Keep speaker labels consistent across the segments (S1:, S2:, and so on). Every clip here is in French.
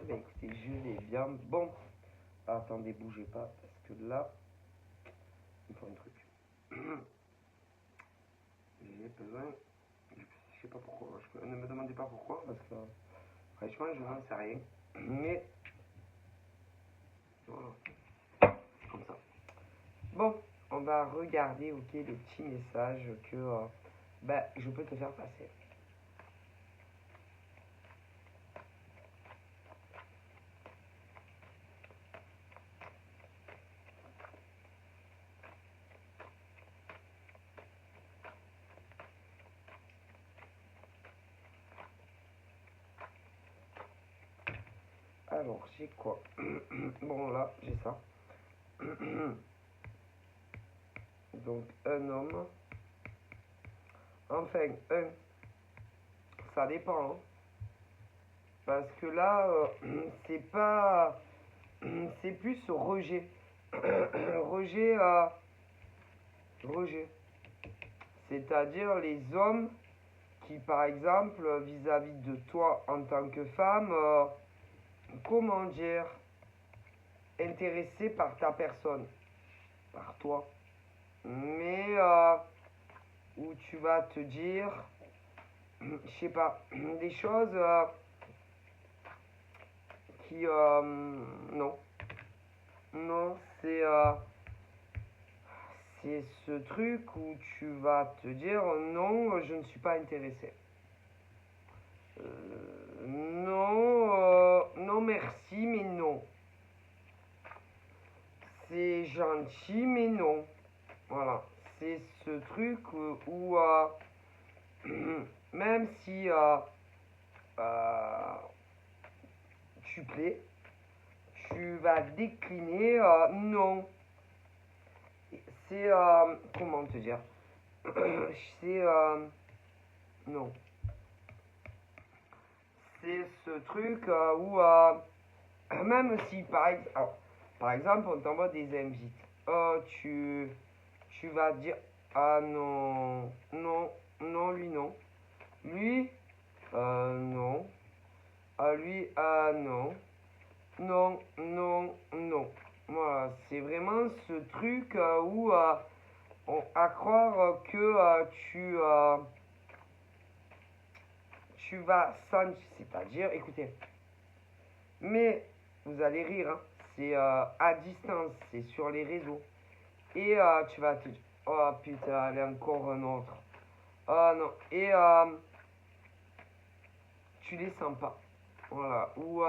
S1: Bah écoutez, je vais bien. Bon, attendez, bougez pas, parce que là, il faut un truc. J'ai besoin, je sais pas pourquoi, ne me demandez pas pourquoi, parce que franchement, je n'en sais rien. Mais, voilà, comme ça. Bon, on va regarder, ok, le petit message que je peux te faire passer. Alors, j'ai quoi? Bon, là, j'ai ça. Donc, un homme. Enfin, ça dépend. Hein. Parce que là, c'est pas. C'est plus rejet. rejet, rejet. C'est-à-dire les hommes qui, par exemple, vis-à-vis de toi en tant que femme, comment dire, intéressés par ta personne, par toi. Mais où tu vas te dire, je sais pas, des choses qui, non, non, c'est ce truc où tu vas te dire non, je ne suis pas intéressé. Non, non merci, mais non. C'est gentil, mais non. Voilà, c'est ce truc où même si tu plais, tu vas décliner non. C'est comment te dire c'est non. C'est ce truc où même si par exemple on t'envoie des invites, tu vas dire ah non, non, non, lui non, lui non, ah lui ah non, non, non, non. Voilà, c'est vraiment ce truc où à croire que tu vas sentir, c'est-à-dire, écoutez, mais vous allez rire, hein, c'est à distance, c'est sur les réseaux. Et tu vas te dire, oh putain, allez, encore un autre. Oh non, et tu les sens pas. Voilà, ou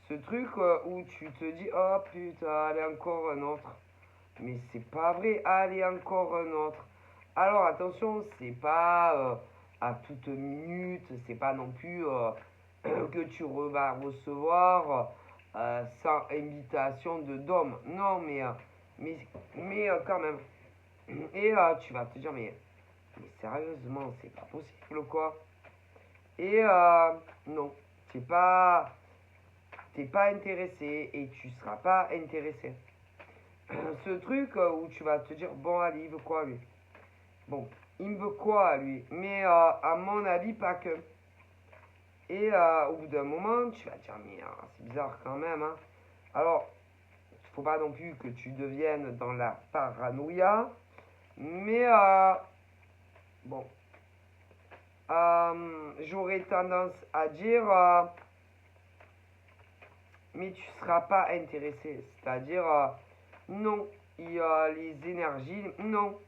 S1: ce truc où tu te dis, oh putain, allez, encore un autre. Mais c'est pas vrai, allez, encore un autre. Alors attention, c'est pas à toute minute, c'est pas non plus que tu vas recevoir 100 invitations de d'hommes. Non, mais quand même. Et tu vas te dire, mais sérieusement, c'est pas possible quoi. Et non, t'es pas intéressé et tu seras pas intéressé. Ce truc où tu vas te dire, bon, allez, il veut quoi lui? Bon, il me veut quoi lui? Mais à mon avis, pas que. Et au bout d'un moment, tu vas te dire, mais c'est bizarre quand même. Hein. Alors, il faut pas non plus que tu deviennes dans la paranoïa. Mais bon, j'aurais tendance à dire, mais tu seras pas intéressé. C'est-à-dire, non, il y a les énergies, non.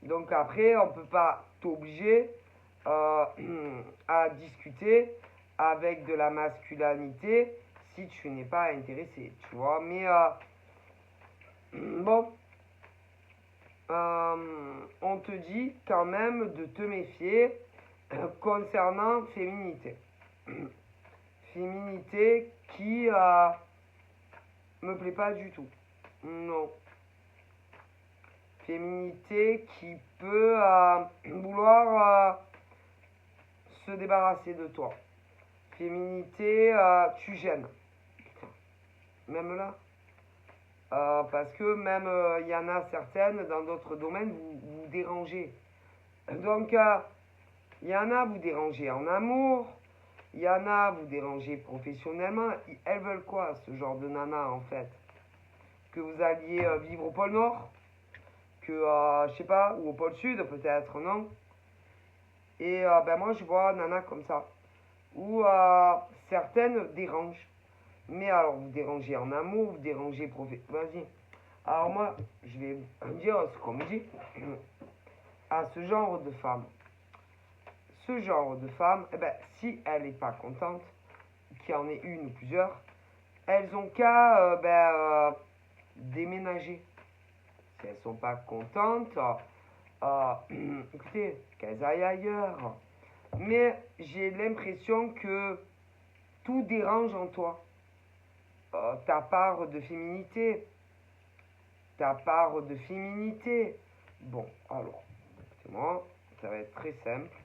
S1: Donc après, on ne peut pas t'obliger à discuter avec de la masculinité si tu n'es pas intéressé, tu vois. Mais bon, on te dit quand même de te méfier concernant féminité. Féminité qui me plaît pas du tout. Non. Féminité qui peut vouloir se débarrasser de toi. Féminité, tu gênes. Même là. Parce que même il y en a certaines dans d'autres domaines, vous dérangez. Donc, il y en a, vous dérangez en amour. Il y en a, vous dérangez professionnellement. Elles veulent quoi, ce genre de nana, en fait? Que vous alliez vivre au pôle Nord? Que, je sais pas, ou au pôle Sud, peut-être, non? Et ben moi, je vois nana comme ça. Où certaines dérangent. Mais alors, vous dérangez en amour, vous dérangez Vas-y. Alors moi, je vais dire ce qu'on me dit à ce genre de femme. Ce genre de femme, eh ben, si elle n'est pas contente, qu'il y en ait une ou plusieurs, elles ont qu'à déménager. Si elles sont pas contentes, écoutez, qu'elles aillent ailleurs. Mais j'ai l'impression que tout dérange en toi. Ta part de féminité. Ta part de féminité. Bon, alors, écoutez-moi, ça va être très simple.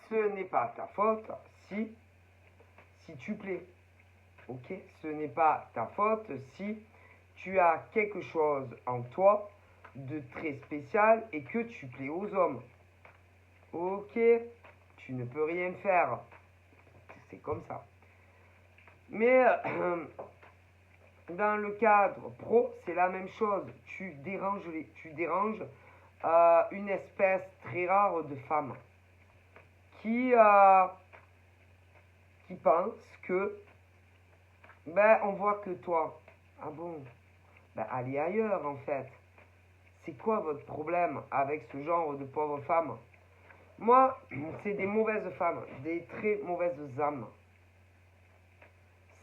S1: Ce n'est pas ta faute si tu plais. Ok? Ce n'est pas ta faute si tu as quelque chose en toi de très spécial et que tu plais aux hommes. Ok? Tu ne peux rien faire. C'est comme ça. Mais dans le cadre pro, c'est la même chose. Tu déranges une espèce très rare de femmes qui pense que on voit que toi. Ah bon? Allez ailleurs en fait. C'est quoi votre problème avec ce genre de pauvres femmes? Moi, c'est des mauvaises femmes, des très mauvaises âmes.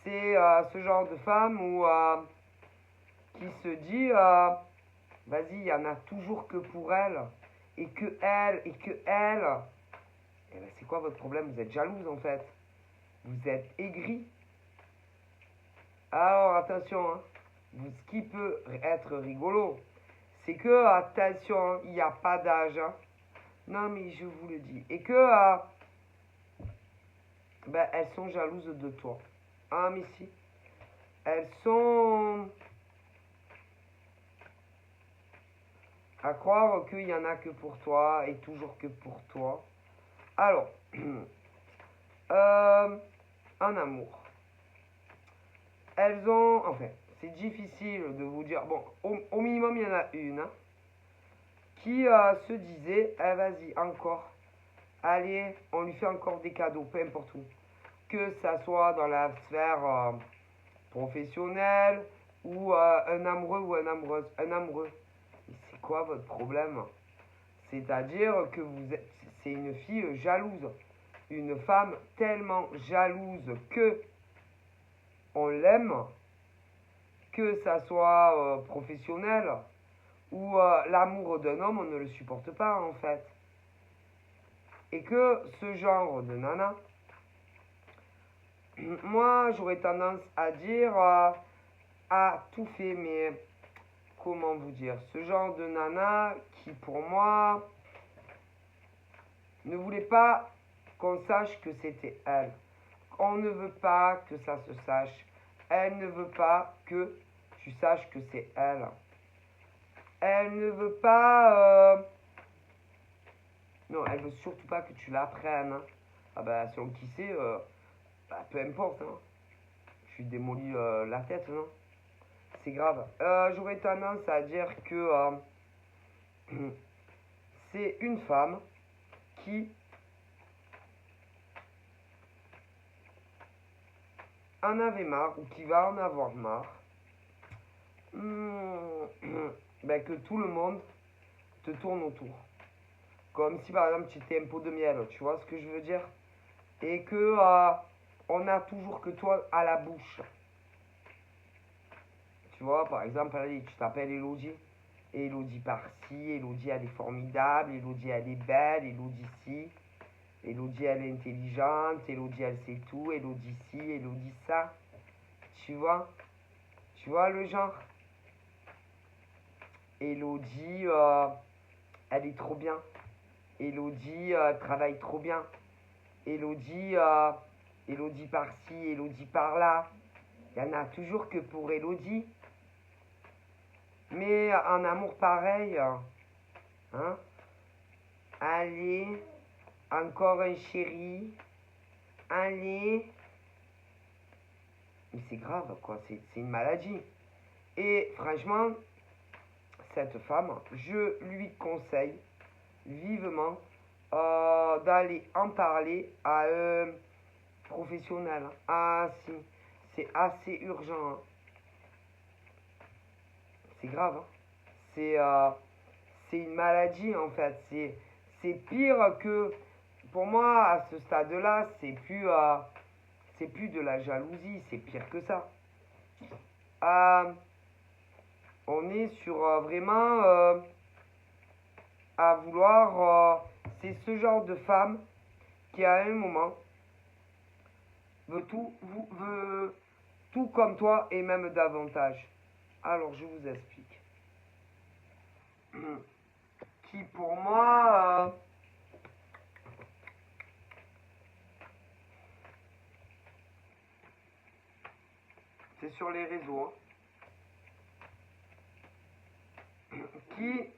S1: C'est ce genre de femme qui se dit vas-y, il y en a toujours que pour elle, et que elle, et que elle. Et ben, c'est quoi votre problème? Vous êtes jalouse en fait. Vous êtes aigri. Alors attention, hein. Ce qui peut être rigolo, c'est que, attention, hein, il n'y a pas d'âge. Hein. Non mais je vous le dis. Et que elles sont jalouses de toi. Ah mais si. Elles sont à croire qu'il n'y en a que pour toi et toujours que pour toi. Alors, en amour. Elles ont, enfin, c'est difficile de vous dire, bon, au minimum il y en a une hein, qui se disait, vas-y, encore, allez, on lui fait encore des cadeaux, peu importe où. Que ça soit dans la sphère professionnelle ou un amoureux ou une amoureuse, un amoureux. C'est quoi votre problème? C'est-à-dire que c'est une fille jalouse, une femme tellement jalouse que on l'aime, que ça soit professionnel ou l'amour d'un homme, on ne le supporte pas en fait. Et que ce genre de nana, moi j'aurais tendance à dire à tout fait, mais comment vous dire, ce genre de nana qui pour moi ne voulait pas qu'on sache que c'était elle. On ne veut pas que ça se sache. Elle ne veut pas que tu saches que c'est elle. Elle ne veut pas... Non, elle veut surtout pas que tu l'apprennes. Hein. Ah bah, selon qui c'est, peu importe. Hein. Je suis démoli la tête, non? C'est grave. J'aurais tendance à dire que c'est une femme qui en avait marre ou qui va en avoir marre que tout le monde te tourne autour. Comme si par exemple tu étais un pot de miel, tu vois ce que je veux dire? Et que on a toujours que toi à la bouche. Tu vois, par exemple, allez, tu t'appelles Elodie. Elodie par-ci, Elodie elle est formidable, Elodie elle est belle, Elodie ci. Elodie elle est intelligente, Elodie elle sait tout, Elodie ci, Elodie ça. Tu vois? Tu vois le genre? Elodie, elle est trop bien. Elodie travaille trop bien. Elodie, Elodie par-ci, Elodie par-là. Il n'y en a toujours que pour Elodie. Mais un amour pareil, hein? Allez, Encore un chéri. Allez. Mais c'est grave, quoi. C'est une maladie. Et franchement, cette femme, je lui conseille vivement d'aller en parler à un professionnel. Ah si, c'est assez urgent. Hein. C'est grave. Hein. C'est une maladie en fait. C'est pire que, pour moi, à ce stade-là, c'est plus de la jalousie, c'est pire que ça. On est sur vraiment à vouloir. C'est ce genre de femme qui, à un moment, veut tout comme toi et même davantage. Alors, je vous explique. Qui, pour moi, c'est sur les réseaux, hein, qui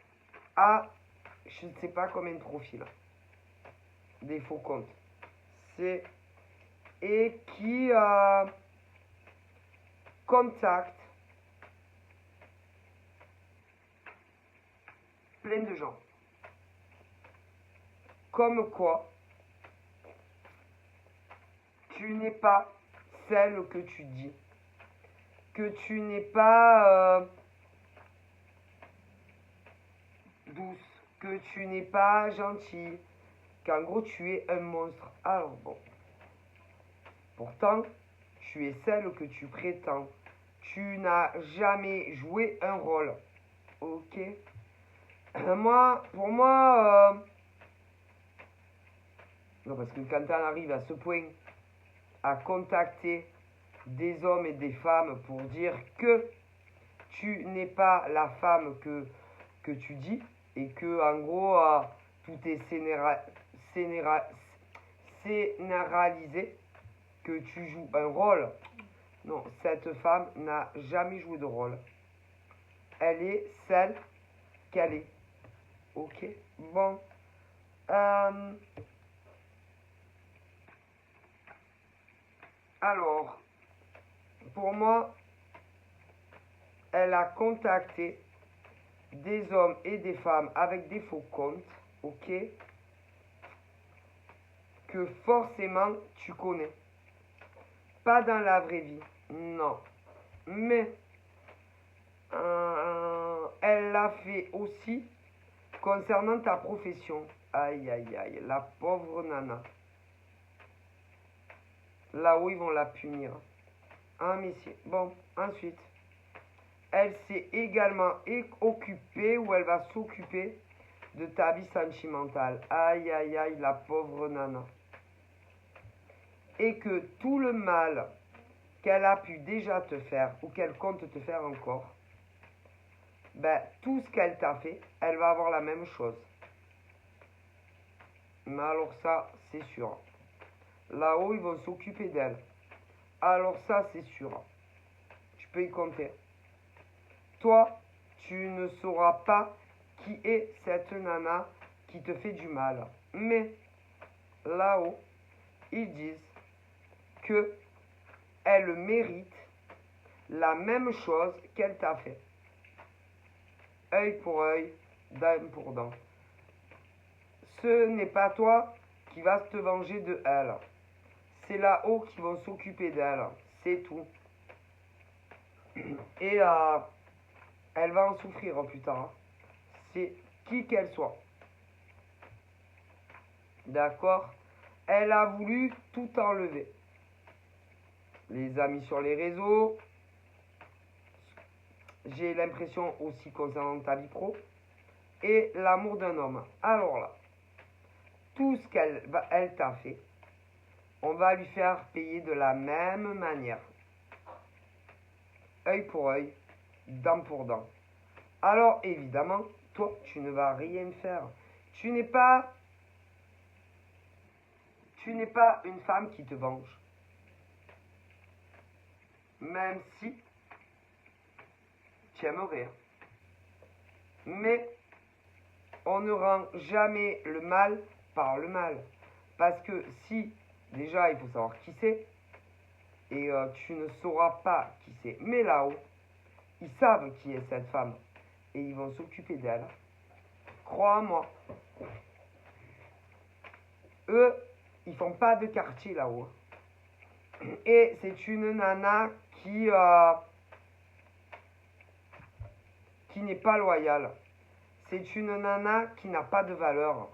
S1: a, je ne sais pas combien de profils, des faux comptes. Et qui contacte plein de gens. Comme quoi, tu n'es pas celle que tu dis. Que tu n'es pas douce. Que tu n'es pas gentille. Qu'en gros, tu es un monstre. Alors bon. Pourtant, tu es celle que tu prétends. Tu n'as jamais joué un rôle. Ok. Pour moi, non, parce que quand on arrive à ce point à contacter des hommes et des femmes pour dire que tu n'es pas la femme que tu dis et que en gros tout est scénaralisé, que tu joues un rôle. Non, cette femme n'a jamais joué de rôle. Elle est celle qu'elle est. Ok. Bon. Alors, pour moi, elle a contacté des hommes et des femmes avec des faux comptes, ok, que forcément tu connais. Pas dans la vraie vie, non. Mais elle l'a fait aussi concernant ta profession. Aïe, aïe, aïe, la pauvre nana. Là-haut, ils vont la punir. Ah, mais si. Bon, ensuite. Elle s'est également occupée, ou elle va s'occuper de ta vie sentimentale. Aïe, aïe, aïe, la pauvre nana. Et que tout le mal qu'elle a pu déjà te faire, ou qu'elle compte te faire encore, ben, tout ce qu'elle t'a fait, elle va avoir la même chose. Mais alors ça, c'est sûr. Là-haut, ils vont s'occuper d'elle. Alors ça, c'est sûr. Tu peux y compter. Toi, tu ne sauras pas qui est cette nana qui te fait du mal. Mais là-haut, ils disent que elle mérite la même chose qu'elle t'a fait. Œil pour œil, dent pour dent. Ce n'est pas toi qui vas te venger de elle. C'est là-haut qui vont s'occuper d'elle. C'est tout. Et elle va en souffrir plus tard. C'est qui qu'elle soit. D'accord? Elle a voulu tout enlever. Les amis sur les réseaux. J'ai l'impression aussi concernant ta vie pro. Et l'amour d'un homme. Alors là, tout ce qu'elle t'a fait, on va lui faire payer de la même manière. Œil pour œil, dent pour dent. Alors évidemment, toi, tu ne vas rien faire. Tu n'es pas une femme qui te venge. Même si tu aimerais. Mais on ne rend jamais le mal par le mal. Parce que si, déjà, il faut savoir qui c'est. Et tu ne sauras pas qui c'est. Mais là-haut, ils savent qui est cette femme. Et ils vont s'occuper d'elle. Crois-moi. Eux, ils font pas de quartier là-haut. Et c'est une nana qui n'est pas loyale. C'est une nana qui n'a pas de valeur.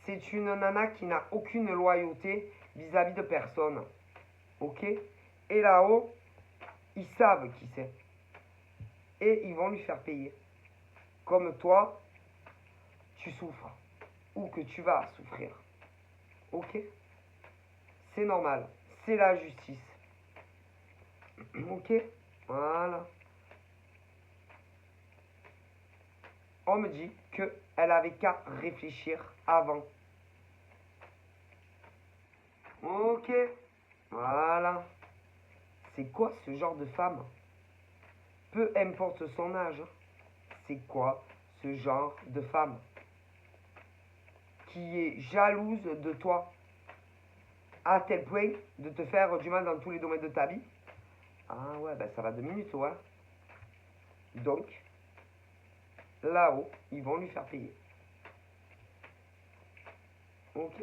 S1: C'est une nana qui n'a aucune loyauté vis-à-vis de personne. Ok? Et là-haut, ils savent qui c'est. Et ils vont lui faire payer. Comme toi, tu souffres. Ou que tu vas souffrir. Ok? C'est normal. C'est la justice. Ok? Voilà. On me dit qu'elle avait qu'à réfléchir avant. Ok? Voilà. C'est quoi ce genre de femme? Peu importe son âge. C'est quoi ce genre de femme? Qui est jalouse de toi à tel point de te faire du mal dans tous les domaines de ta vie? Ah ouais, ben ça va 2 minutes, ouais. Donc, là-haut, ils vont lui faire payer. Ok?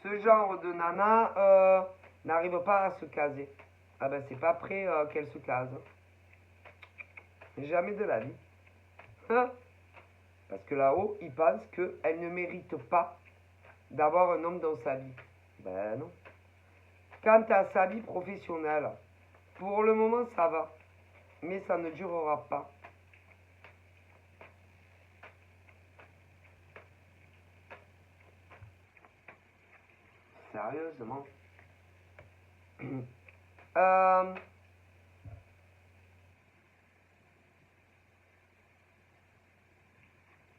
S1: Ce genre de nana n'arrive pas à se caser. Ah ben c'est pas prêt qu'elle se case. Jamais de la vie. Hein? Parce que là-haut, ils pensent qu'elle ne mérite pas d'avoir un homme dans sa vie. Ben non. Quant à sa vie professionnelle, pour le moment ça va. Mais ça ne durera pas. Sérieusement. euh,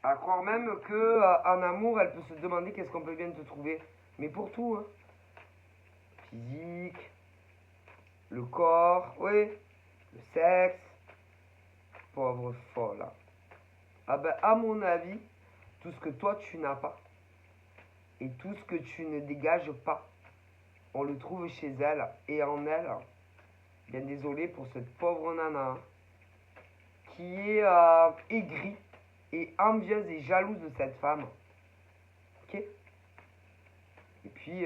S1: à croire même que en amour, elle peut se demander qu'est-ce qu'on peut bien te trouver. Mais pour tout, hein. Physique, le corps, oui, le sexe. Pauvre folle. Hein. Ah ben, à mon avis, tout ce que toi tu n'as pas et tout ce que tu ne dégages pas, on le trouve chez elle et en elle. Bien désolé pour cette pauvre nana hein, qui est aigrie et envieuse et jalouse de cette femme. Ok? Et puis,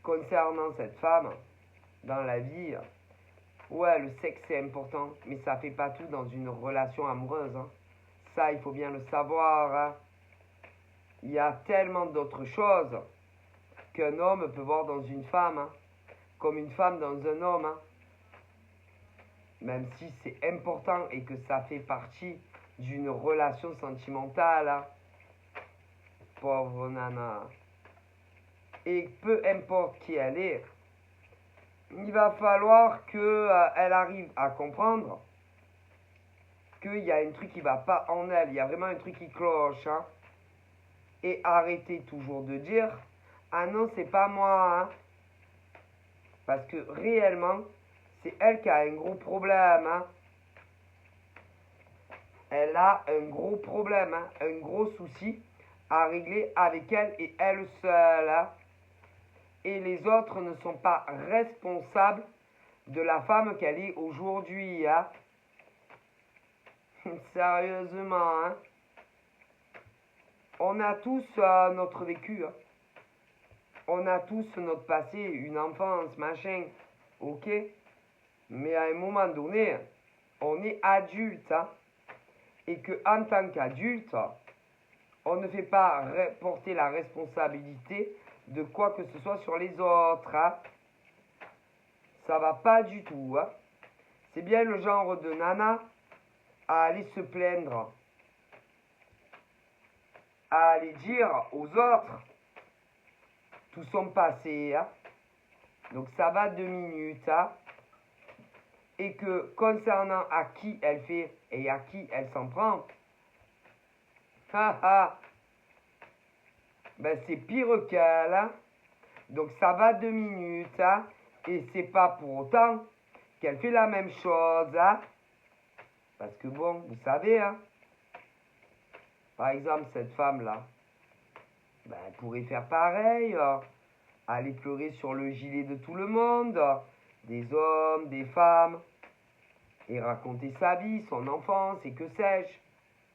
S1: concernant cette femme, dans la vie, ouais, le sexe c'est important, mais ça fait pas tout dans une relation amoureuse. Hein. Ça, il faut bien le savoir. Hein. Il y a tellement d'autres choses qu'un homme peut voir dans une femme, hein, comme une femme dans un homme. Hein. Même si c'est important et que ça fait partie d'une relation sentimentale. Hein. Pauvre nana. Et peu importe qui elle est, il va falloir qu'elle arrive à comprendre qu'il y a un truc qui va pas en elle. Il y a vraiment un truc qui cloche. Hein. Et arrêter toujours de dire ah non, c'est pas moi. Hein. Parce que réellement, c'est elle qui a un gros problème. Hein. Elle a un gros problème, hein, un gros souci à régler avec elle et elle seule. Hein. Et les autres ne sont pas responsables de la femme qu'elle est aujourd'hui. Hein. Sérieusement. Hein. On a tous notre vécu. Hein. On a tous notre passé, une enfance, machin. Ok? Mais à un moment donné, on est adulte. Hein. Et qu'en tant qu'adulte, on ne fait pas porter la responsabilité de quoi que ce soit sur les autres. Hein. Ça va pas du tout. Hein. C'est bien le genre de nana à aller se plaindre, à aller dire aux autres tout son passé. Hein. Donc ça va 2 minutes. Hein. Et que concernant à qui elle fait et à qui elle s'en prend, ben c'est pire qu'elle. Hein. Donc ça va 2 minutes. Hein. Et c'est pas pour autant qu'elle fait la même chose. Hein. Parce que bon, vous savez, hein, par exemple, cette femme-là, elle pourrait faire pareil, aller pleurer sur le gilet de tout le monde, des hommes, des femmes, et raconter sa vie, son enfance et que sais-je.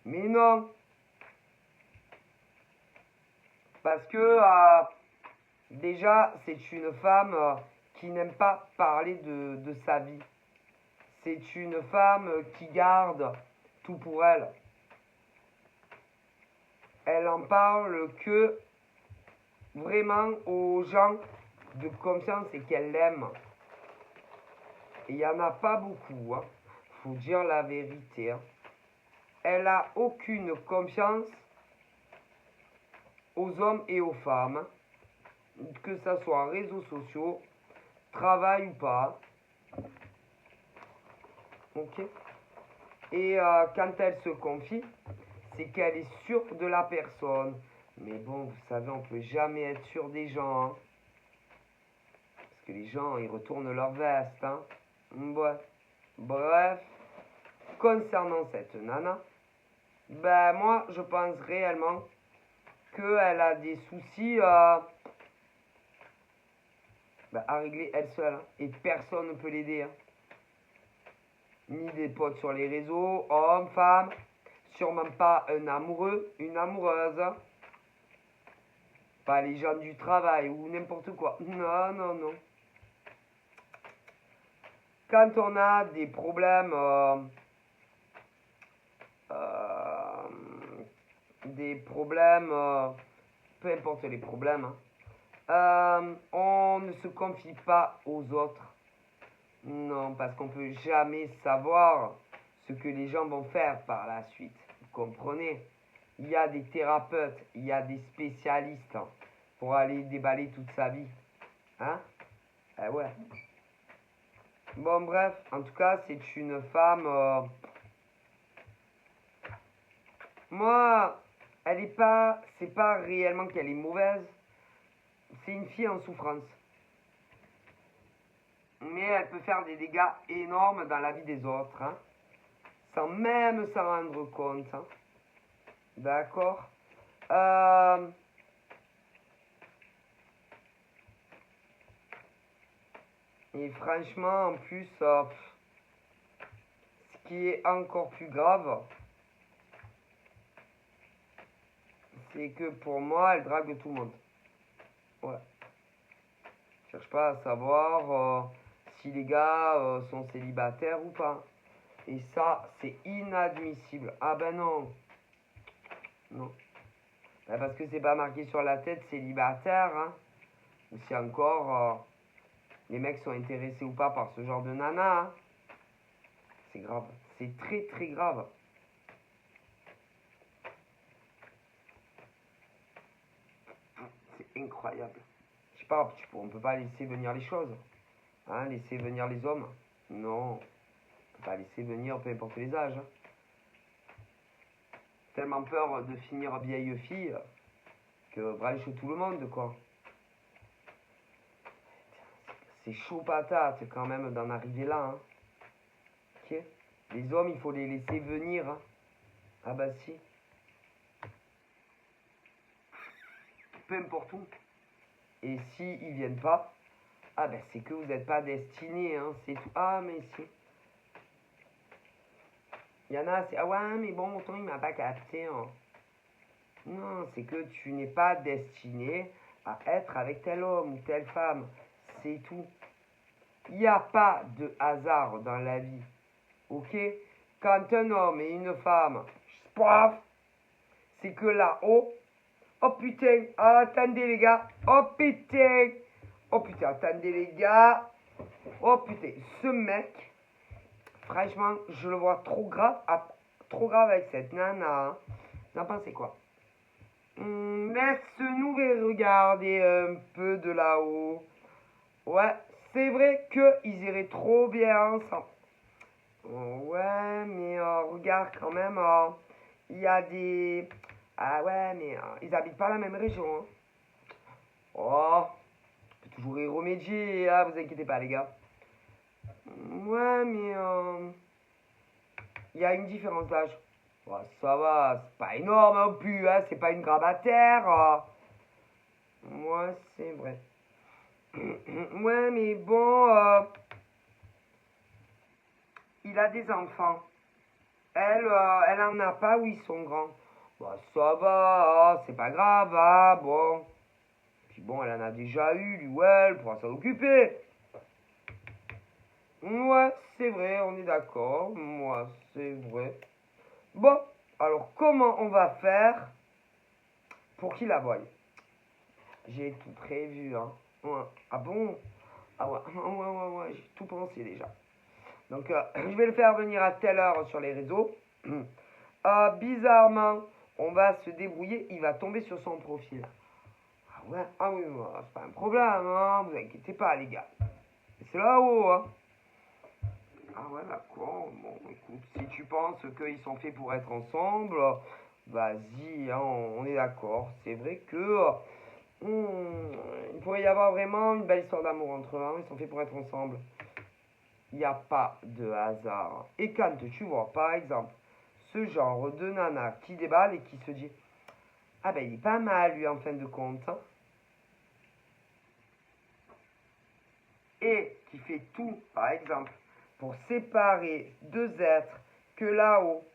S1: Mais non, parce que déjà, c'est une femme qui n'aime pas parler de sa vie. C'est une femme qui garde tout pour elle. Elle en parle que vraiment aux gens de confiance et qu'elle l'aime. Et il n'y en a pas beaucoup, hein. Faut dire la vérité, hein. Elle a aucune confiance aux hommes et aux femmes, que ce soit en réseaux sociaux, travail ou pas. Ok. Et quand elle se confie, c'est qu'elle est sûre de la personne. Mais bon, vous savez, on peut jamais être sûr des gens, hein. Parce que les gens, ils retournent leur veste, hein. Ouais. Bref, concernant cette nana, ben moi, je pense réellement qu'elle a des soucis à régler elle seule, hein. Et personne ne peut l'aider, hein. Ni des potes sur les réseaux, hommes, femmes, sûrement pas un amoureux, une amoureuse, pas les gens du travail ou n'importe quoi. Non, non, non. Quand on a des problèmes, peu importe les problèmes, hein, on ne se confie pas aux autres. Non, parce qu'on peut jamais savoir ce que les gens vont faire par la suite. Vous comprenez? Il y a des thérapeutes, il y a des spécialistes, hein, pour aller déballer toute sa vie. Hein? Eh ouais. Bon, bref, en tout cas, c'est une femme. Moi, elle est pas. C'est pas réellement qu'elle est mauvaise. C'est une fille en souffrance. Mais elle peut faire des dégâts énormes dans la vie des autres, hein, sans même s'en rendre compte, hein. D'accord? Et franchement, en plus, ce qui est encore plus grave, c'est que pour moi, elle drague tout le monde. Ouais. Je cherche pas à savoir si les gars sont célibataires ou pas. Et ça, c'est inadmissible. Ah ben non. Non. Ben parce que c'est pas marqué sur la tête célibataire, hein. Ou si encore les mecs sont intéressés ou pas par ce genre de nana, hein. C'est grave. C'est très très grave. C'est incroyable. Je sais pas, on peut pas laisser venir les choses. Hein, laisser venir les hommes. Non. On peut pas laisser venir peu importe les âges, hein. Tellement peur de finir vieille fille que branche tout le monde, quoi. C'est chaud patate quand même d'en arriver là, hein. Ok. Les hommes, il faut les laisser venir, hein. Ah bah si. Peu importe où. Et si ils viennent pas, ah ben c'est que vous n'êtes pas destinés, hein, c'est tout. Ah mais si. Il y en a, c'est ah ouais mais bon, autant il m'a pas capté, hein. Non, c'est que tu n'es pas destiné à être avec tel homme ou telle femme. C'est tout. Il n'y a pas de hasard dans la vie. Ok? Quand un homme et une femme, paf, c'est que là-haut, oh putain, attendez les gars, oh putain, attendez les gars, oh putain, ce mec, franchement, je le vois trop grave avec cette nana. Vous en pensez quoi? Laisse-nous regarder un peu de là-haut. Ouais, c'est vrai qu'ils iraient trop bien ensemble. Ouais, mais regarde quand même, il y a des... Ah ouais, mais ils habitent pas la même région, hein. Oh, on peut toujours y remédier, hein, vous inquiétez pas les gars. Ouais, mais il y a une différence d'âge. Ouais, ça va, c'est pas énorme non plus, hein, c'est pas une grabataire. Moi, c'est vrai. Ouais, mais bon, il a des enfants. Elle en a pas où ils sont grands. Bah, ça va, c'est pas grave, ah, bon. Puis bon, elle en a déjà eu, lui, ouais, elle pourra s'en occuper. Ouais, c'est vrai, on est d'accord. Moi, c'est vrai. Bon, alors comment on va faire pour qu'il la voie? J'ai tout prévu, hein. Ouais. Ah bon? Ah ouais, ouais, j'ai tout pensé déjà. Donc, je vais le faire venir à telle heure sur les réseaux. Bizarrement, on va se débrouiller, il va tomber sur son profil. Ah ouais, ah oui, c'est pas un problème, hein, vous inquiétez pas, les gars. C'est là-haut, hein. Ah ouais, d'accord. Bon, écoute, si tu penses qu'ils sont faits pour être ensemble, vas-y, hein, on est d'accord. C'est vrai que il pourrait y avoir vraiment une belle histoire d'amour entre eux, hein, ils sont faits pour être ensemble. Il n'y a pas de hasard. Et quand tu vois, par exemple, ce genre de nana qui déballe et qui se dit ah ben il est pas mal lui en fin de compte, hein, et qui fait tout, par exemple, pour séparer deux êtres que là-haut,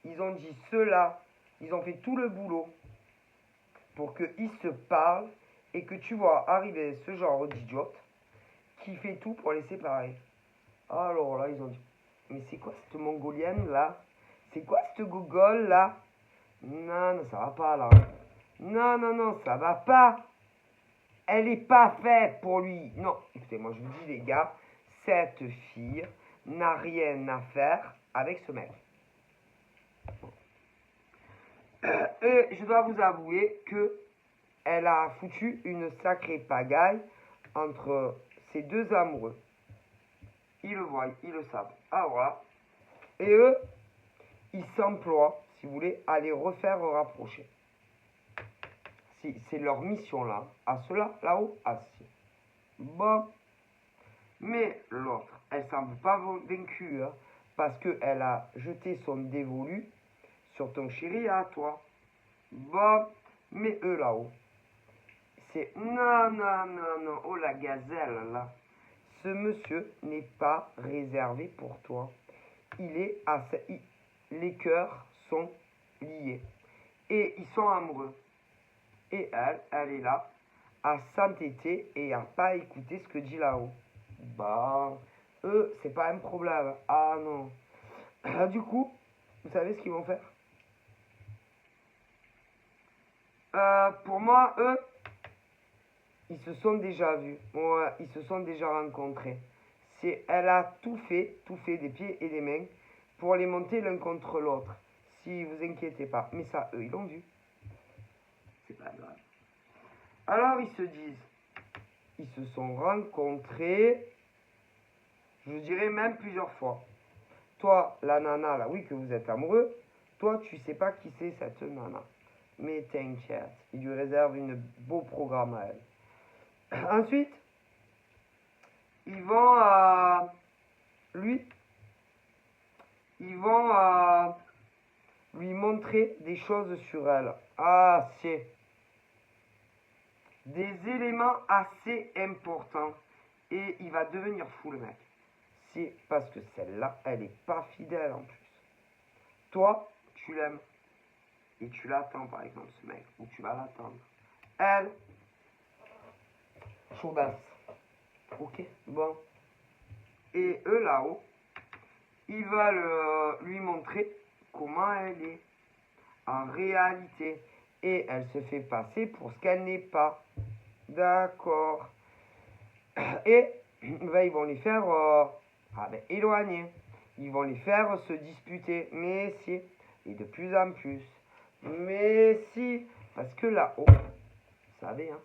S1: ils ont dit cela, ils ont fait tout le boulot pour qu'ils se parlent et que tu vois arriver ce genre d'idiote qui fait tout pour les séparer. Alors là, ils ont dit mais c'est quoi cette mongolienne là? C'est quoi cette gogole là? Non, non, ça va pas là. Non, non, non, ça va pas. Elle est pas faite pour lui. Non, écoutez, moi je vous dis les gars, cette fille n'a rien à faire avec ce mec. Et je dois vous avouer que elle a foutu une sacrée pagaille entre ces deux amoureux. Ils le voient, ils le savent. Ah voilà. Et eux, ils s'emploient, si vous voulez, à les refaire rapprocher. C'est leur mission là. À cela, là-haut, assis. Bon. Mais l'autre, elle semble pas vaincue, hein, parce qu'elle a jeté son dévolu sur ton chéri à toi. Bon. Mais eux là-haut, c'est non, non, non, non. Oh la gazelle là. Ce monsieur n'est pas réservé pour toi. Il est à les cœurs sont liés et ils sont amoureux. Et elle est là à s'entêter et à pas écouter ce que dit là-haut. Bah, eux, c'est pas un problème. Ah non. Du coup, vous savez ce qu'ils vont faire? Pour moi, eux, ils se sont déjà vus. Ouais, ils se sont déjà rencontrés. Elle a tout fait des pieds et des mains pour les monter l'un contre l'autre. Si vous inquiétez pas. Mais ça, eux, ils l'ont vu. C'est pas grave. Alors, ils se disent, ils se sont rencontrés, je dirais même plusieurs fois. Toi, la nana, là, oui, que vous êtes amoureux, toi, tu sais pas qui c'est cette nana. Mais t'inquiète, il lui réserve une beau programme à elle. Ensuite, ils vont lui, ils vont lui montrer des choses sur elle. Ah, c'est des éléments assez importants. Et il va devenir fou, le mec. C'est parce que celle-là, elle est pas fidèle en plus. Toi, tu l'aimes. Et tu l'attends, par exemple, ce mec. Ou tu vas l'attendre. Elle, chaudasse. Ok, bon. Et eux, là-haut, ils veulent lui montrer comment elle est en réalité. Et elle se fait passer pour ce qu'elle n'est pas. D'accord. Et ben, ils vont les faire éloigner. Ils vont les faire se disputer. Mais si. Et de plus en plus. Mais si. Parce que là-haut, vous savez, hein.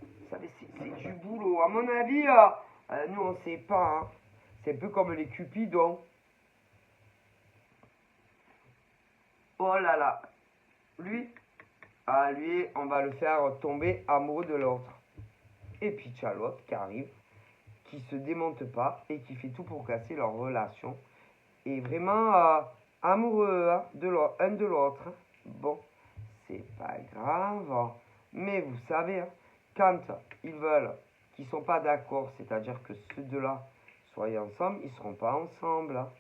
S1: Vous savez, c'est du boulot. À mon avis, nous, on sait pas. Hein. C'est un peu comme les cupidons. Oh là là. Lui, lui, on va le faire tomber amoureux de l'autre. Et puis, tu as l'autre qui arrive, qui se démonte pas et qui fait tout pour casser leur relation. Et vraiment amoureux hein, un de l'autre. Bon, c'est pas grave. Mais vous savez, hein, quand ils veulent, qu'ils ne sont pas d'accord, c'est-à-dire que ceux deux-là soient ensemble, ils ne seront pas ensemble. Hein.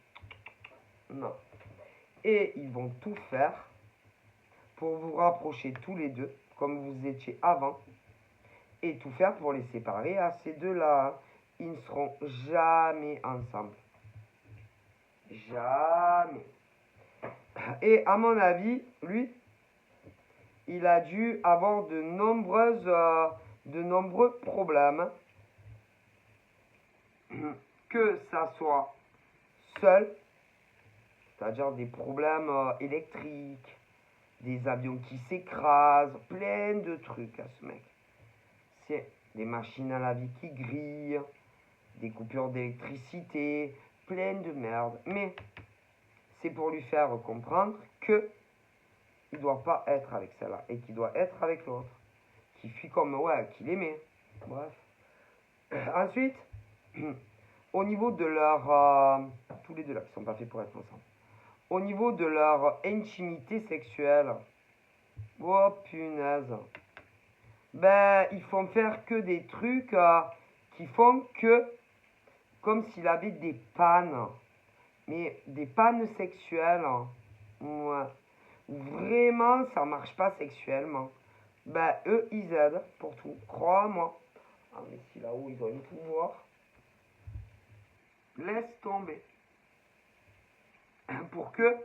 S1: Non. Et ils vont tout faire pour vous rapprocher tous les deux, comme vous étiez avant, et tout faire pour les séparer à ces deux-là. Ils ne seront jamais ensemble. Jamais. Et à mon avis, lui, il a dû avoir de nombreux problèmes. Que ça soit seul, c'est-à-dire des problèmes électriques, des avions qui s'écrasent, plein de trucs à ce mec. C'est des machines à laver qui grillent, des coupures d'électricité, plein de merde. Mais c'est pour lui faire comprendre que il doit pas être avec celle-là et qu'il doit être avec l'autre, qui fuit comme ouais, qu'il aimait. Bref. Ensuite, au niveau de leur tous les deux là qui sont pas faits pour être ensemble. Au niveau de leur intimité sexuelle, oh punaise, ben ils font faire que des trucs qui font que comme s'il avait des pannes, mais des pannes sexuelles, ouais. Vraiment ça marche pas sexuellement. Ben eux ils aident pour tout, crois-moi. Ah mais si là-haut ils ont le pouvoir, laisse tomber. Pour que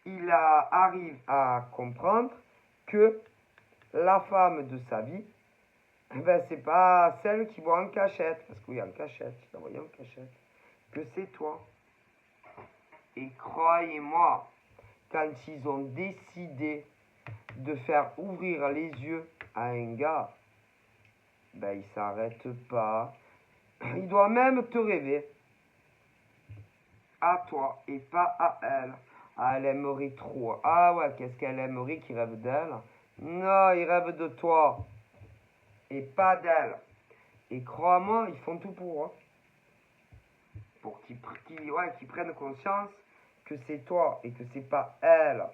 S1: il arrive à comprendre que la femme de sa vie, ben c'est pas celle qui voit en cachette, parce qu'il y a en cachette, tu l'as voyé en cachette, que c'est toi. Et croyez-moi, quand ils ont décidé de faire ouvrir les yeux à un gars, ben il s'arrête pas. Il doit même te rêver à toi et pas à elle. Ah, elle aimerait trop. Ah ouais, qu'est-ce qu'elle aimerait qu'il rêve d'elle? Non, il rêve de toi et pas d'elle. Et crois-moi, ils font tout pour. Hein. Pour qu'ils prennent conscience que c'est toi et que c'est pas elle.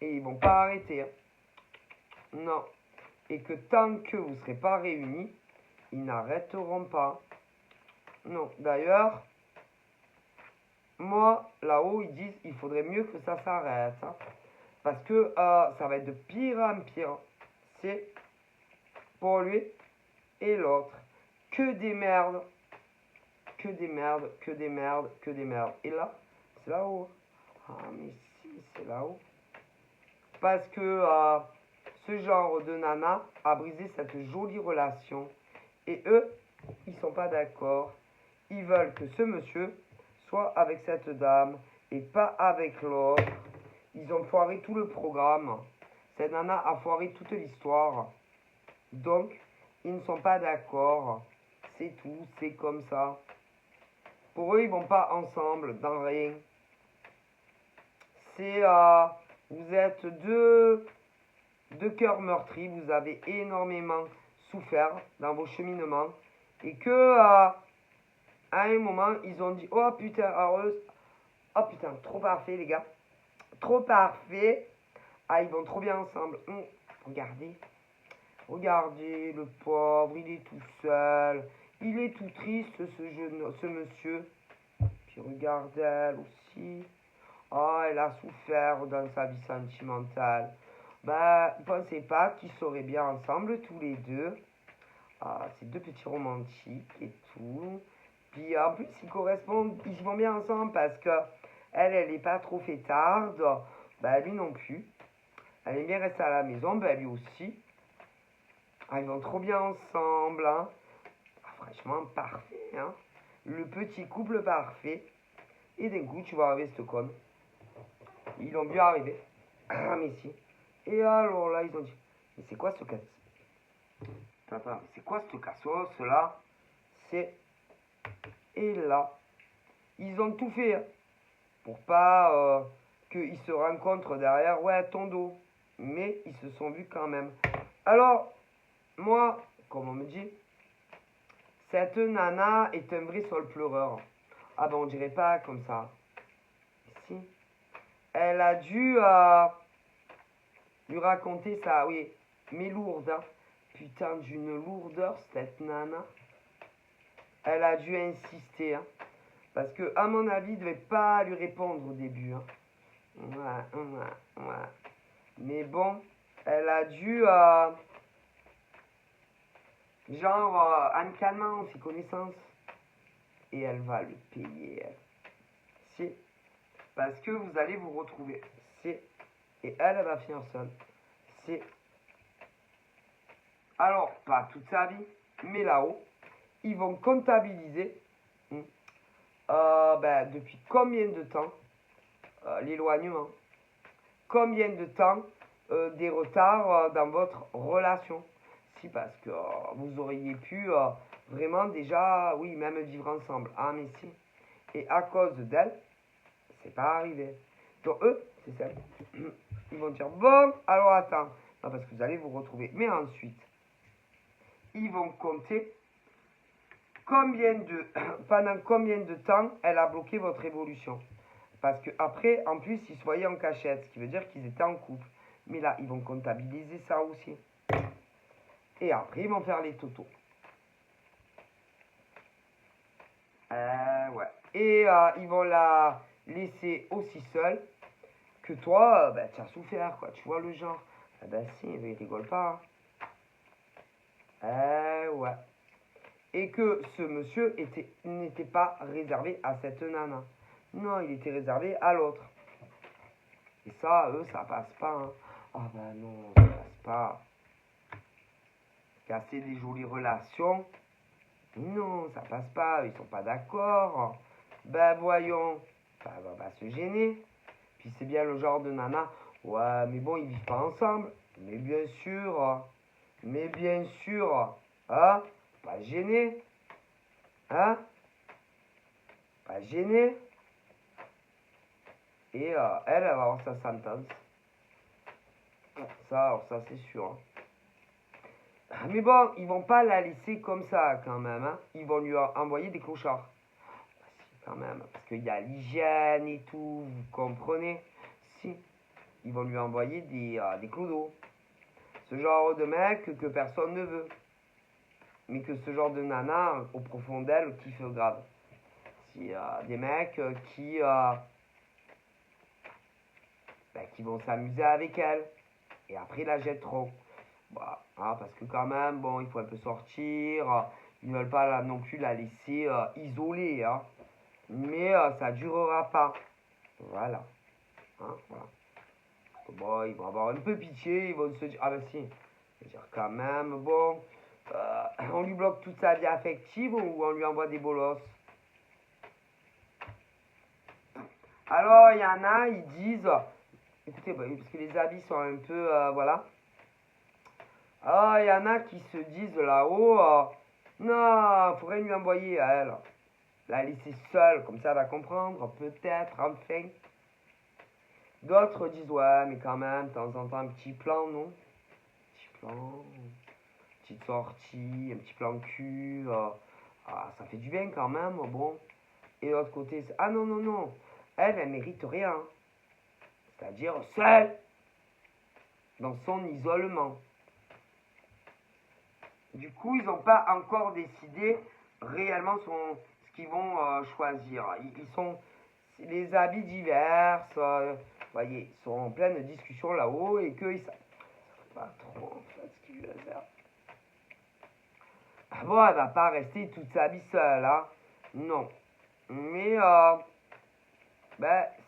S1: Et ils vont pas arrêter. Hein. Non. Et que tant que vous ne serez pas réunis, ils n'arrêteront pas. Non. D'ailleurs, moi, là-haut, ils disent il faudrait mieux que ça s'arrête. Hein. Parce que ça va être de pire en pire. C'est pour lui et l'autre. Que des merdes. Que des merdes, que des merdes, que des merdes. Et là, c'est là-haut. Ah, mais si, c'est là-haut. Parce que ce genre de nana a brisé cette jolie relation. Et eux, ils sont pas d'accord. Ils veulent que ce monsieur soit avec cette dame et pas avec l'autre. Ils ont foiré tout le programme. Cette nana a foiré toute l'histoire. Donc, ils ne sont pas d'accord. C'est tout, c'est comme ça. Pour eux, ils vont pas ensemble dans rien. C'est vous êtes deux cœurs meurtris, vous avez énormément souffert dans vos cheminements et que à un moment ils ont dit oh putain heureuse, oh putain trop parfait les gars, trop parfait, ah ils vont trop bien ensemble. Regardez le pauvre, il est tout seul, il est tout triste ce monsieur. Puis regarde elle aussi. Oh, elle a souffert dans sa vie sentimentale. Bah, ne pensez pas qu'ils seraient bien ensemble tous les deux. Ah, c'est deux petits romantiques et tout. Puis en plus, ils correspondent, ils vont bien ensemble parce que elle est pas trop fêtarde. Bah, lui non plus. Elle aime bien rester à la maison, bah, lui aussi. Ah, ils vont trop bien ensemble, hein. Ah, franchement, parfait, hein. Le petit couple parfait. Et d'un coup, tu vas arriver cette conne. Ils l'ont vu arriver. Ah, mais si. Et alors là, ils ont dit, mais c'est quoi ce casse? Attends, mais c'est quoi ce cassos là? C'est. Et là, ils ont tout fait hein, pour pas qu'ils se rencontrent derrière, ouais, ton dos. Mais ils se sont vus quand même. Alors, moi, comme on me dit, cette nana est un vrai sol pleureur. Ah ben, on dirait pas comme ça. Si. Elle a dû lui raconter ça, oui. mais lourde, hein. Putain, d'une lourdeur, cette nana. Elle a dû insister, hein. Parce que, à mon avis, il devait pas lui répondre au début, hein. Ouais. Mais bon, elle a dû, en me calmant, ses connaissances. Et elle va le payer, elle. Si. Parce que vous allez vous retrouver. Si. Et elle va finir seule. Si. Alors, pas toute sa vie, mais là-haut, ils vont comptabiliser depuis combien de temps l'éloignement, combien de temps des retards dans votre relation. Si, parce que vous auriez pu vraiment déjà, oui, même vivre ensemble. Ah, mais si. Et à cause d'elle, c'est pas arrivé. Donc eux, c'est ça. Ils vont dire, bon, alors attends. Non, parce que vous allez vous retrouver. Mais ensuite, ils vont compter pendant combien de temps elle a bloqué votre évolution. Parce que après, en plus, ils se voyaient en cachette, ce qui veut dire qu'ils étaient en couple. Mais là, ils vont comptabiliser ça aussi. Et après, ils vont faire les totaux. Ouais. Et ils vont la laisser aussi seule que toi, tu as souffert, quoi. Tu vois le genre. Ah ben si, il rigole pas. Ouais. Et que ce monsieur n'était pas réservé à cette nana. Non, il était réservé à l'autre. Et ça, eux, ça passe pas. Hein. Ah ben non, ça passe pas. Casser des jolies relations. Non, ça passe pas. Ils sont pas d'accord. Ben voyons. Ça va pas se gêner. Puis c'est bien le genre de nana. Ouais, mais bon, ils vivent pas ensemble. Mais bien sûr. Mais bien sûr. Hein? Pas gêné. Hein? Pas gêné. Et elle va avoir sa sentence. Alors ça c'est sûr. Mais bon, ils vont pas la laisser comme ça quand même. Hein. Ils vont lui envoyer des clochards. Si, quand même. Parce qu'il y a l'hygiène et tout, vous comprenez. Si. Ils vont lui envoyer des clodos. Ce genre de mec que personne ne veut. Mais que ce genre de nana, au profond d'elle, kiffe grave. Si, des mecs qui vont s'amuser avec elle. Et après, la jetteront. Bah, hein, parce que quand même, bon, il faut un peu sortir. Ils ne veulent pas non plus la laisser isolée. Hein. Mais ça durera pas. Voilà. Hein, voilà. Bon, ils vont avoir un peu pitié. Ils vont se dire, ah ben si. Je veux dire, quand même, bon. On lui bloque toute sa vie affective ou on lui envoie des bolosses. Alors, il y en a, ils disent... Écoutez, parce que les habits sont un peu... voilà. Ah, il y en a qui se disent là-haut, non, il faudrait lui envoyer à elle. La laisser seule, comme ça elle va comprendre, peut-être, enfin. D'autres disent, ouais, mais quand même, de temps en temps, un petit plan, non? Petit plan, petite sortie, un petit plan cul, ça fait du bien quand même, bon. Et de l'autre côté, ah non, elle mérite rien. C'est-à-dire seule, dans son isolement. Du coup, ils n'ont pas encore décidé réellement ce qu'ils vont choisir. Ils sont les habits divers, voyez, ils sont en pleine discussion là-haut et qu'ils savent pas trop en fait ce qu'ils veulent faire. Bon, elle va pas rester toute sa vie seule, hein. Non. Mais,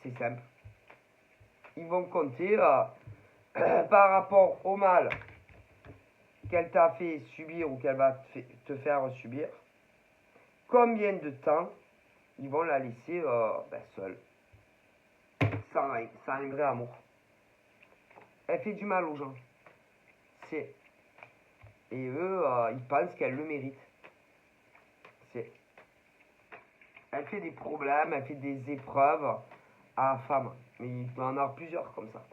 S1: c'est simple. Ils vont compter par rapport au mal qu'elle t'a fait subir ou qu'elle va te faire subir, combien de temps ils vont la laisser seule, sans un vrai amour. Elle fait du mal aux gens. C'est. Et eux, ils pensent qu'elle le mérite. C'est. Elle fait des problèmes, elle fait des épreuves à la femme. Mais il peut y en avoir plusieurs comme ça.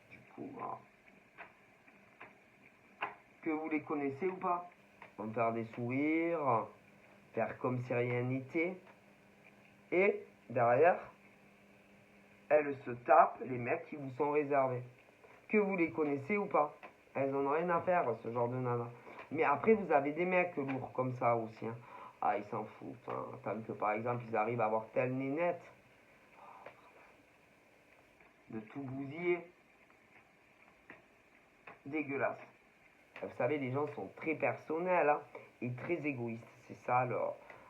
S1: Du coup, que vous les connaissez ou pas? Vont faire des sourires, faire comme si rien n'était. Et derrière, elles se tapent les mecs qui vous sont réservés. que vous les connaissez ou pas. Elles en ont rien à faire, ce genre de nana. Mais après, vous avez des mecs lourds comme ça aussi. Hein. Ah, ils s'en foutent. Hein. Tant que, par exemple, ils arrivent à avoir telle nénette. De tout bousiller. Dégueulasse. Vous savez, les gens sont très personnels hein, et très égoïstes. C'est ça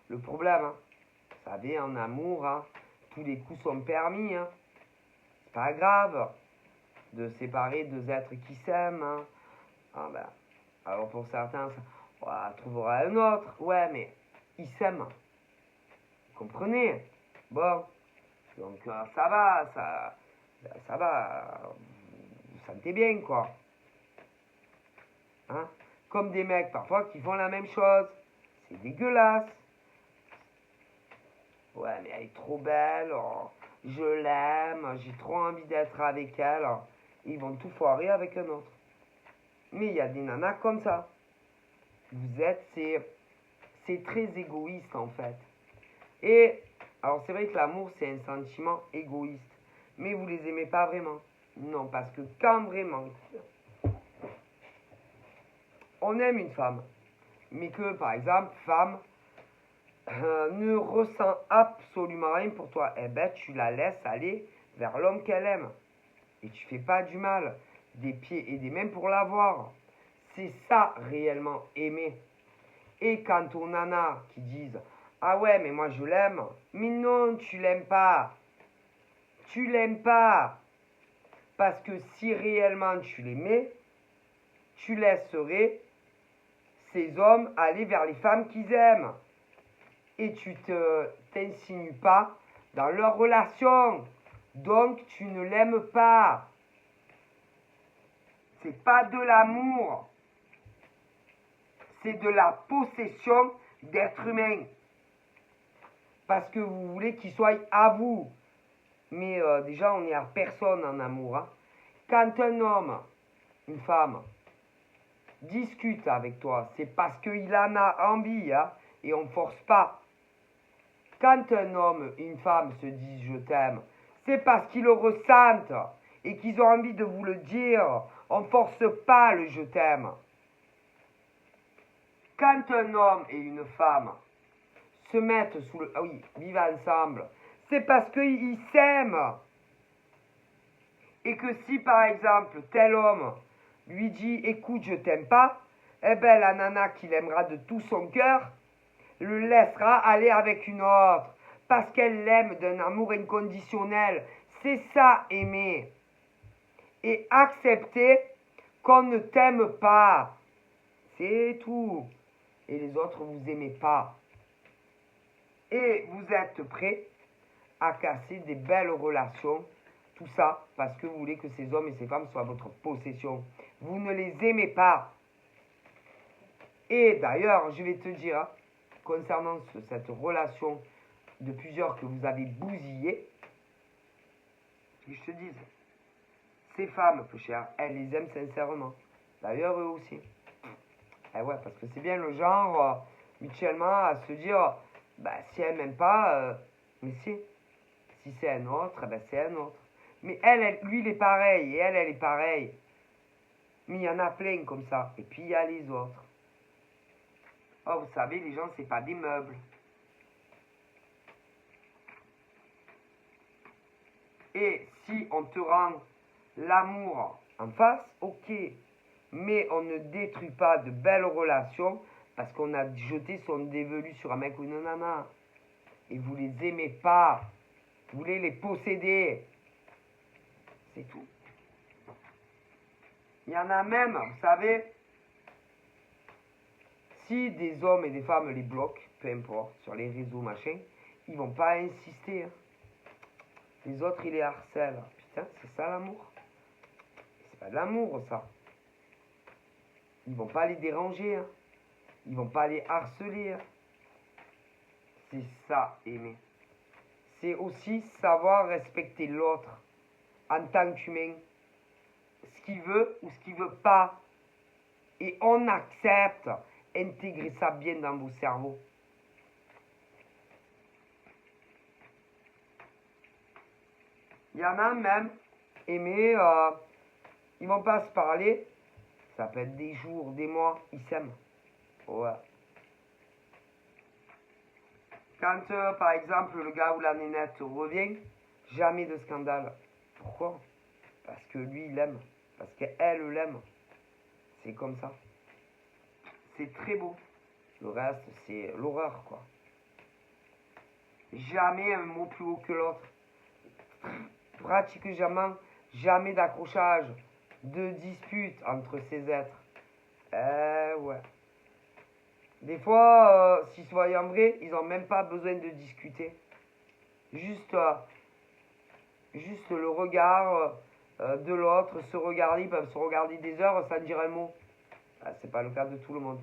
S1: le problème. Hein. Vous savez, en amour, hein, tous les coups sont permis. Hein. C'est pas grave de séparer deux êtres qui s'aiment. Hein. Ah ben, alors pour certains, on trouvera un autre. Ouais, mais ils s'aiment. Vous comprenez? Bon, donc ça va, ça va. Vous sentez bien, quoi. Hein? Comme des mecs parfois qui font la même chose. C'est dégueulasse. Ouais, mais elle est trop belle. Oh, je l'aime. J'ai trop envie d'être avec elle. Ils vont tout foirer avec un autre. Mais il y a des nanas comme ça. Vous êtes, c'est très égoïste en fait. Et, alors c'est vrai que l'amour c'est un sentiment égoïste. Mais vous les aimez pas vraiment. Non, parce que quand vraiment on aime une femme, mais que par exemple, femme ne ressent absolument rien pour toi, eh ben tu la laisses aller vers l'homme qu'elle aime. Et tu fais pas du mal, des pieds et des mains pour l'avoir. C'est ça réellement aimer. Et quant aux nanas qui disent ah ouais mais moi je l'aime, mais non tu l'aimes pas. Tu l'aimes pas. Parce que si réellement tu l'aimais, tu laisserais ces hommes aller vers les femmes qu'ils aiment. Et tu t'insinues pas dans leur relation. Donc tu ne l'aimes pas. C'est pas de l'amour. C'est de la possession d'être humain. Parce que vous voulez qu'ils soient à vous. Mais déjà, on n'est à personne en amour. Hein. Quand un homme, une femme, discute avec toi, c'est parce qu'il en a envie. Hein, et on ne force pas. Quand un homme et une femme se disent je t'aime, c'est parce qu'ils le ressentent et qu'ils ont envie de vous le dire. On ne force pas le je t'aime. Quand un homme et une femme se mettent sous le... Ah oui, vivent ensemble, c'est parce qu'ils s'aiment. Et que si par exemple tel homme lui dit écoute je t'aime pas, eh ben la nana qui l'aimera de tout son cœur le laissera aller avec une autre. Parce qu'elle l'aime d'un amour inconditionnel. C'est ça aimer. Et accepter qu'on ne t'aime pas. C'est tout. Et les autres vous aimez pas. Et vous êtes prêts à casser des belles relations. Tout ça parce que vous voulez que ces hommes et ces femmes soient votre possession. Vous ne les aimez pas. Et d'ailleurs, je vais te dire, concernant cette relation de plusieurs que vous avez bousillé, je te dis, ces femmes, peu cher, elles les aiment sincèrement. D'ailleurs, eux aussi. Eh ouais, parce que c'est bien le genre, mutuellement, à se dire, bah, si elle m'aime pas, mais si c'est un autre, ben c'est un autre. Mais lui, il est pareil, et elle est pareille. Mais il y en a plein comme ça. Et puis, il y a les autres. Oh, vous savez, les gens, c'est pas des meubles. Et si on te rend l'amour en face, ok. Mais on ne détruit pas de belles relations parce qu'on a jeté son dévolu sur un mec ou une nana. Et vous les aimez pas. Vous voulez les posséder. C'est tout. Il y en a même, vous savez, si des hommes et des femmes les bloquent, peu importe, sur les réseaux, machin, ils vont pas insister. Hein. Les autres, ils les harcèlent. Putain, c'est ça l'amour? C'est pas de l'amour, ça. Ils vont pas les déranger. Hein. Ils vont pas les harceler. Hein. C'est ça, aimer. C'est aussi savoir respecter l'autre en tant qu'humain. Ce qu'il veut ou ce qu'il veut pas. Et on accepte. Intégrer ça bien dans vos cerveaux. Il y en a même, aimer, Ils vont pas se parler. Ça peut être des jours, des mois. Ils s'aiment. Ouais. Quand, par exemple, le gars ou la nénette revient, jamais de scandale. Pourquoi? Parce que lui, il l'aime. Parce qu'elle l'aime. C'est comme ça. C'est très beau. Le reste, c'est l'horreur, quoi. Jamais un mot plus haut que l'autre. Pratiquement jamais d'accrochage, de dispute entre ces êtres. Ouais. Des fois, s'ils se voient en vrai, ils n'ont même pas besoin de discuter. Juste, juste le regard de l'autre, se regarder, ils peuvent se regarder des heures sans dire un mot. C'est pas le cas de tout le monde.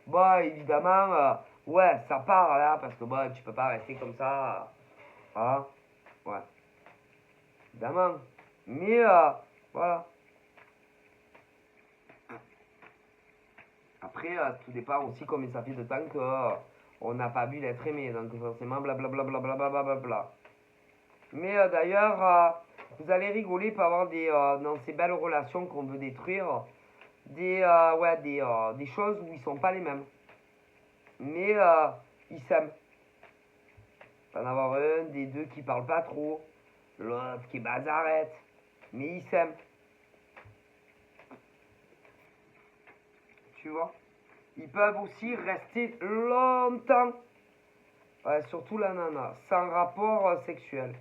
S1: Bon, évidemment, ouais, ça part là, parce que bon, tu peux pas rester comme ça. Hein? Ouais. Évidemment. Mais, voilà. Après, tout dépend aussi combien ça fait de temps que on n'a pas vu l'être aimé. Donc forcément, blablabla. Bla. Mais d'ailleurs, vous allez rigoler pour avoir dans ces belles relations qu'on veut détruire, des choses où ils sont pas les mêmes. Mais ils s'aiment. Il peut en avoir un des deux qui parle pas trop, l'autre qui est bazarette. Mais ils s'aiment. Tu vois? Ils peuvent aussi rester longtemps. Ouais, surtout la nana, sans rapport sexuel.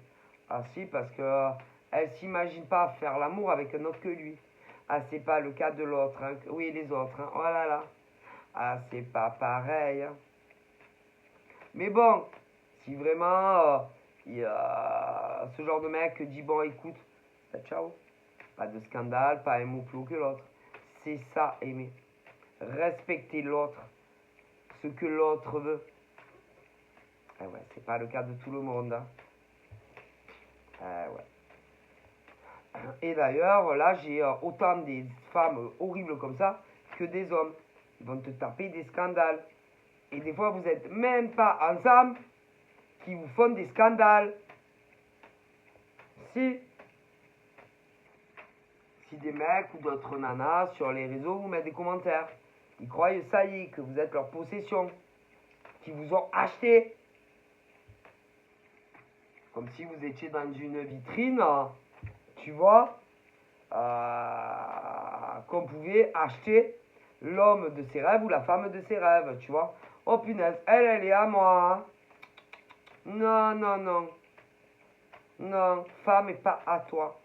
S1: Ah si, parce que elle s'imagine pas faire l'amour avec un autre que lui. Ah, c'est pas le cas de l'autre. Hein. Oui, les autres. Hein. Oh là là. Ah, c'est pas pareil. Hein. Mais bon, si vraiment il y a ce genre de mec dit bon, écoute, ciao. Pas de scandale, pas un mot plus haut que l'autre. C'est ça, aimer. Respecter l'autre. Ce que l'autre veut. Eh ouais, c'est pas le cas de tout le monde. Hein. Ouais. Et d'ailleurs, là, j'ai autant des femmes horribles comme ça que des hommes. Ils vont te taper des scandales. Et des fois, vous n'êtes même pas ensemble, qui vous font des scandales. Si des mecs ou d'autres nanas sur les réseaux vous mettent des commentaires, ils croient, ça y est, que vous êtes leur possession, qu'ils vous ont acheté. Comme si vous étiez dans une vitrine, tu vois, qu'on pouvait acheter l'homme de ses rêves ou la femme de ses rêves, tu vois. Oh punaise, elle est à moi. Hein. Non, non, non. Non, femme est pas à toi.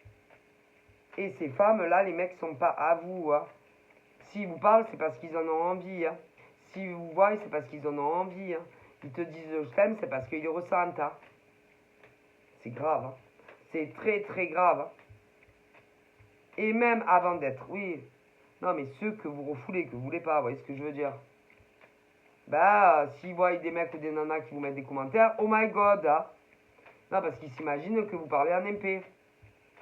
S1: Et ces femmes-là, les mecs sont pas à vous. Hein. S'ils vous parlent, c'est parce qu'ils en ont envie. Hein. S'ils vous voient, c'est parce qu'ils en ont envie. Hein. Ils te disent je t'aime, c'est parce qu'ils le ressentent. Hein. C'est grave. Hein. C'est très très grave. Hein. Et même avant d'être, oui. Non, mais ceux que vous refoulez, que vous voulez pas, vous voyez ce que je veux dire. Bah, s'ils voient des mecs ou des nanas qui vous mettent des commentaires, oh my god. Hein. Non, parce qu'ils s'imaginent que vous parlez en MP.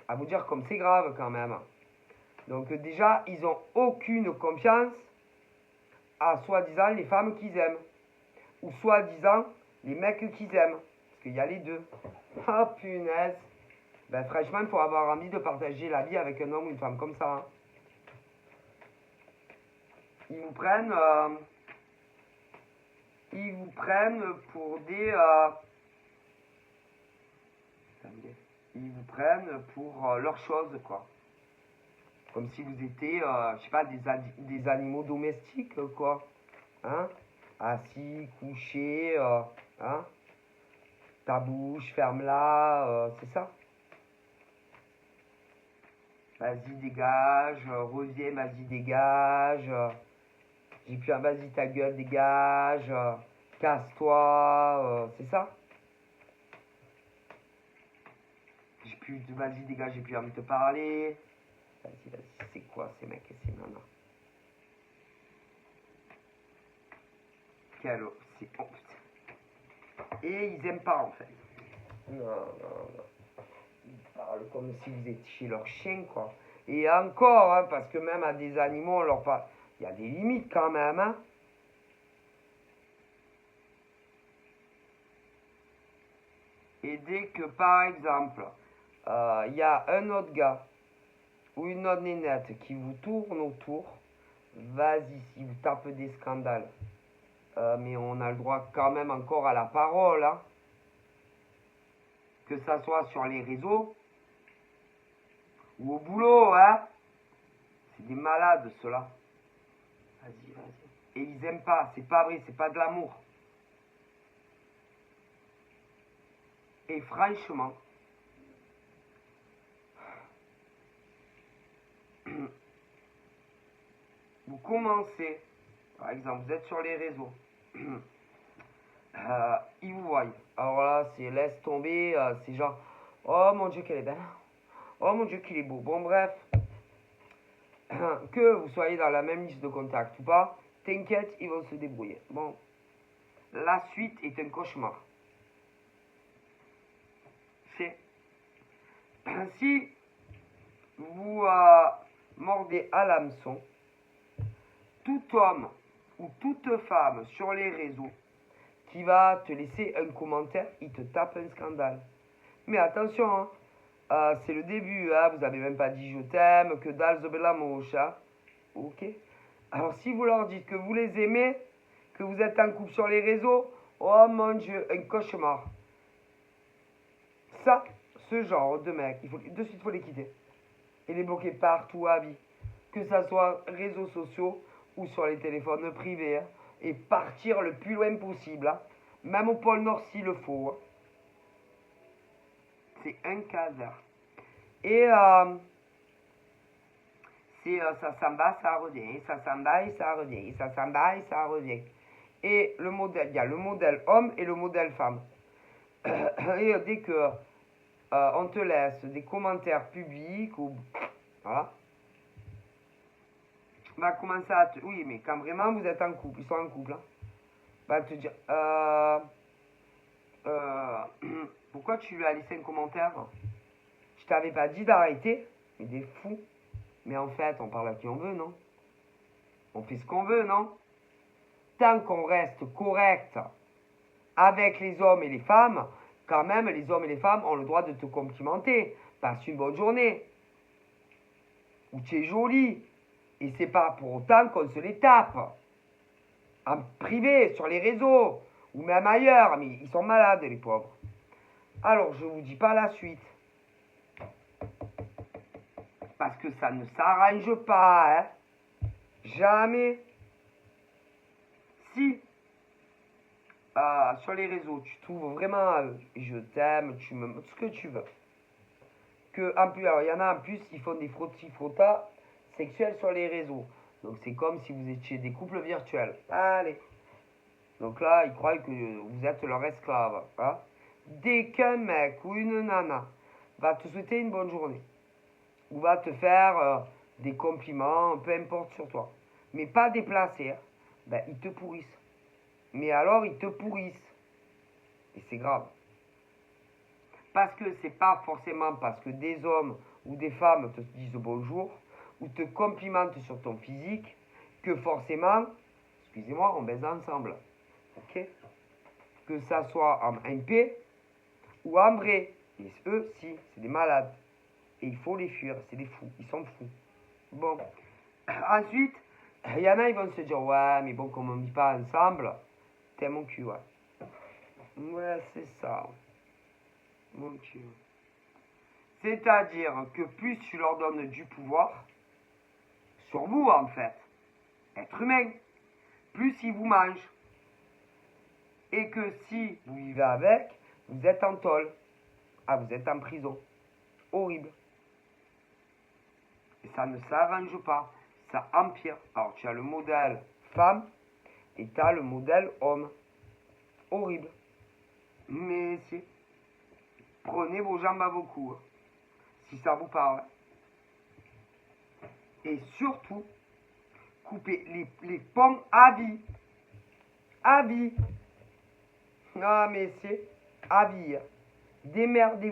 S1: À vous dire comme c'est grave quand même. Donc déjà, ils ont aucune confiance à soi-disant les femmes qu'ils aiment. Ou soi-disant les mecs qu'ils aiment. Parce qu'il y a les deux. Ah punaise. Ben franchement, il faut avoir envie de partager la vie avec un homme ou une femme comme ça. Hein. Ils vous prennent... pour des... ils vous prennent pour leurs choses, quoi. Comme si vous étiez, je sais pas, des animaux domestiques, quoi. Hein? Assis, couché, hein? Ta bouche, ferme-la, c'est ça. Vas-y, dégage, reviens, vas-y, dégage. J'ai plus un vas-y, ta gueule, dégage. Casse-toi, c'est ça. J'ai plus de vas-y, dégage, j'ai plus envie de te parler. Vas-y, c'est quoi ces mecs et ces nanas? Quel... c'est... Oh, et ils aiment pas en fait. Non, non, non. Ils parlent comme si vous étiez leur chien, quoi. Et encore, hein, parce que même à des animaux, on leur parle. Il y a des limites quand même, hein. Et dès que, par exemple, il y a un autre gars ou une autre nénette qui vous tourne autour, vas-y, si vous tapez des scandales. Mais on a le droit quand même encore à la parole, hein. Que ça soit sur les réseaux ou au boulot, hein. C'est des malades, ceux-là. Vas-y, vas-y. Et ils aiment pas, c'est pas vrai, c'est pas de l'amour. Et franchement, vous commencez, par exemple, vous êtes sur les réseaux, ils vous voient. Alors là, c'est laisse tomber, c'est genre, oh mon Dieu, qu'elle est belle. Oh mon Dieu, qu'il est beau. Bon, bref, que vous soyez dans la même liste de contacts ou pas, t'inquiète, ils vont se débrouiller. Bon, la suite est un cauchemar. C'est si vous mordez à l'hameçon, tout homme ou toute femme sur les réseaux qui va te laisser un commentaire, il te tape un scandale. Mais attention, hein, c'est le début, hein, vous n'avez même pas dit je t'aime, que dalle de bella moche, hein. Ok. Alors si vous leur dites que vous les aimez, que vous êtes en couple sur les réseaux, oh mon Dieu, un cauchemar. Ça, ce genre de mec, de suite, il faut les quitter. Et les bloquer partout à vie. Que ça soit réseaux sociaux ou sur les téléphones privés. Hein, et partir le plus loin possible. Hein. Même au pôle Nord s'il le faut. Hein. C'est un casar. Et ça s'en va, ça revient. Ça s'en va et ça revient. Ça s'en va et ça revient. Et le modèle, il y a le modèle homme et le modèle femme. Et dès que on te laisse des commentaires publics ou voilà, va commencer à te... Oui, mais quand vraiment vous êtes en couple, ils sont en couple, hein, va te dire pourquoi tu lui as laissé un commentaire? Je t'avais pas dit d'arrêter. Mais des fous. Mais en fait, on parle à qui on veut, non? On fait ce qu'on veut, non? Tant qu'on reste correct avec les hommes et les femmes, quand même, les hommes et les femmes ont le droit de te complimenter. Passe une bonne journée. Ou tu es jolie. Et c'est pas pour autant qu'on se les tape. En privé, sur les réseaux. Ou même ailleurs. Mais ils sont malades, les pauvres. Alors, je vous dis pas la suite. Parce que ça ne s'arrange pas, hein. Jamais. Si sur les réseaux, tu trouves vraiment je t'aime, tu me... ce que tu veux. Que, en plus, alors il y en a en plus, ils font des frottis-frottas sexuels sur les réseaux. Donc c'est comme si vous étiez des couples virtuels. Allez. Donc là, ils croient que vous êtes leur esclave. Hein. Dès qu'un mec ou une nana va te souhaiter une bonne journée, ou va te faire des compliments, peu importe sur toi, mais pas déplacés, hein, ben, ils te pourrissent. Mais alors, ils te pourrissent. Et c'est grave. Parce que c'est pas forcément parce que des hommes ou des femmes te disent bonjour ou te complimentent sur ton physique que forcément, excusez-moi, on baise ensemble. Ok? Que ça soit en MP ou en vrai. Mais eux, si, c'est des malades. Et il faut les fuir, c'est des fous, ils sont fous. Bon. Ensuite, il y en a, ils vont se dire, ouais, mais bon, comme on ne vit pas ensemble, t'es mon cul, ouais. Ouais, c'est ça. Mon cul. C'est-à-dire que plus tu leur donnes du pouvoir, sur vous en fait, être humain, plus ils vous mangent. Et que si vous vivez avec, vous êtes en tôle. Ah, vous êtes en prison. Horrible. Et ça ne s'arrange pas. Ça empire. Alors tu as le modèle femme et tu as le modèle homme. Horrible. Mais si. Prenez vos jambes à vos coups. Si ça vous parle. Et surtout, coupez les ponts à vie. À vie. Ah mais c'est à vie. Démerdez-vous.